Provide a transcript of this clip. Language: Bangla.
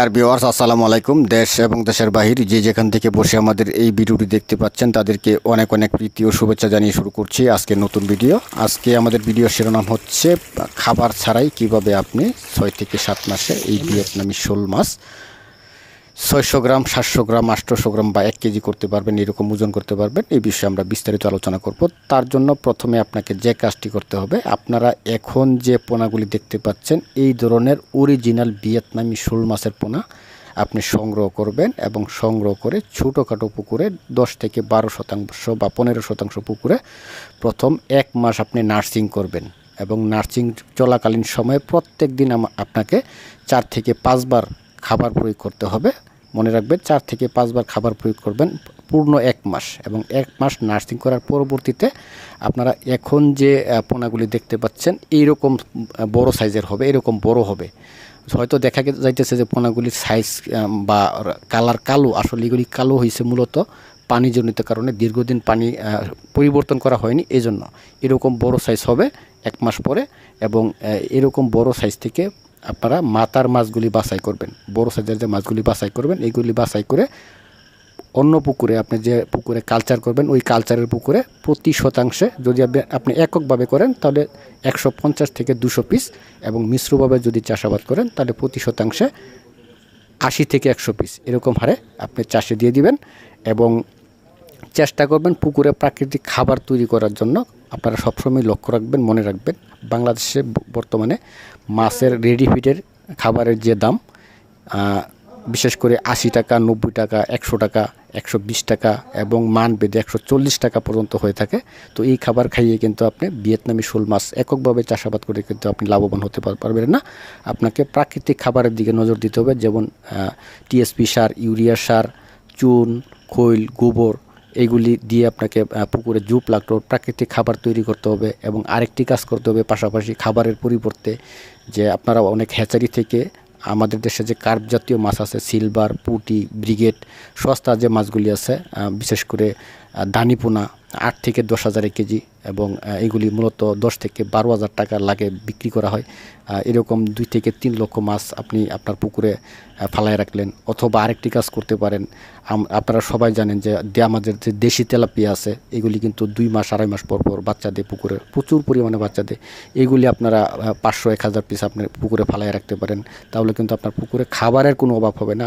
আর ভিউয়ার্স আসসালামু আলাইকুম। দেশ এবং দেশের বাহিরে যে যেখান থেকে বসে আমাদের এই ভিডিওটি দেখতে পাচ্ছেন তাদেরকে অনেক অনেক প্রীতি ও শুভেচ্ছা জানিয়ে শুরু করছি আজকে নতুন ভিডিও। আজকে আমাদের ভিডিও শিরোনাম হচ্ছে খাবার ছাড়াই কিভাবে আপনি 6 থেকে 7 মাসে এই ভিয়েতনামি শোল মাছ 600 গ্রাম, 700 গ্রাম, 800 গ্রাম বা 1 কেজি করতে পারবেন, এরকম ওজন করতে পারবেন। এই বিষয়ে আমরা বিস্তারিত আলোচনা করব। তার জন্য প্রথমে আপনাকে যে কাজটি করতে হবে, আপনারা এখন যে পোনাগুলি দেখতে পাচ্ছেন এই ধরনের অরিজিনাল ভিয়েতনামি শোল মাছের পোনা আপনি সংগ্রহ করবেন এবং সংগ্রহ করে ছোটোখাটো পুকুরে 10 থেকে 12% বা 15% পুকুরে প্রথম 1 মাস আপনি নার্সিং করবেন এবং নার্সিং চলাকালীন সময়ে প্রত্যেক দিন আপনাকে 4 থেকে 5 বার খাবার প্রয়োগ করতে হবে। মনে রাখবেন 4 থেকে 5 বার খাবার প্রয়োগ করবেন পূর্ণ 1 মাস, এবং 1 মাস নার্সিং করার পরবর্তীতে আপনারা এখন যে পোনাগুলি দেখতে পাচ্ছেন এইরকম বড় সাইজের হবে, এরকম বড় হবে। হয়তো দেখা যাইতেছে যে পোনাগুলির সাইজ বা কালার কালো, আসলে এগুলি কালো হয়েছে মূলত পানিজনিত কারণে, দীর্ঘদিন পানি পরিবর্তন করা হয়নি, এজন্য এরকম বড় সাইজ হবে 1 মাস পরে। এবং এরকম বড় সাইজ থেকে আপনারা মাথার মাছগুলি বাছাই করবেন, বড় সাইজের যে মাছগুলি বাছাই করবেন, এইগুলি বাছাই করে অন্য পুকুরে, আপনি যে পুকুরে কালচার করবেন ওই কালচারের পুকুরে প্রতি শতাংশে, যদি আপনি এককভাবে করেন তাহলে 150 থেকে 200 পিস, এবং মিশ্রভাবে যদি চাষাবাদ করেন তাহলে প্রতি শতাংশে 80 থেকে 100 পিস এরকম হারে আপনি চাষে দিয়ে দিবেন। এবং চেষ্টা করবেন পুকুরে প্রাকৃতিক খাবার তৈরি করার জন্য। আপনারা সবসময় লক্ষ্য রাখবেন, মনে রাখবেন, বাংলাদেশে বর্তমানে মাছের রেডি ফিডের খাবারের যে দাম, বিশেষ করে 80 টাকা, 90 টাকা, 100 টাকা, 120 টাকা এবং মানভেদে 140 টাকা পর্যন্ত হয়ে থাকে। তো এই খাবার খাইয়ে কিন্তু আপনি ভিয়েতনামি শোল মাছ এককভাবে চাষাবাদ করে কিন্তু আপনি লাভবান হতে পারবেন না। আপনাকে প্রাকৃতিক খাবারের দিকে নজর দিতে হবে, যেমন টিএসপি সার, ইউরিয়া সার, চুন, খৈল, গোবর, এইগুলি দিয়ে আপনাকে পুকুরে জুপ লাগতো প্রাকৃতিক খাবার তৈরি করতে হবে। এবং আরেকটি কাজ করতে হবে পাশাপাশি খাবারের পরিবর্তে, যে আপনারা অনেক হ্যাচারি থেকে আমাদের দেশে যে কার্প জাতীয় মাছ আছে, সিলভার, পুঁটি, ব্রিগেড, সস্তা যে মাছগুলি আছে, বিশেষ করে দানিপোনা 8 থেকে 10 হাজার কেজি, এবং এগুলি মূলত 10 থেকে 12 হাজার টাকা লাগে বিক্রি করা হয়। এরকম 2 থেকে 3 লক্ষ মাছ আপনি আপনার পুকুরে ফালায় রাখলেন। অথবা আরেকটি কাজ করতে পারেন, আপনারা সবাই জানেন যে আমাদের যে দেশি তেলাপিয়া আছে, এগুলি কিন্তু 2 মাস 2.5 মাস পর পর বাচ্চা দেয়, পুকুরে প্রচুর পরিমাণে বাচ্চা দেয়। এগুলি আপনারা 500-1000 পিস আপনার পুকুরে ফালায় রাখতে পারেন, তাহলে কিন্তু আপনার পুকুরে খাবারের কোনো অভাব হবে না।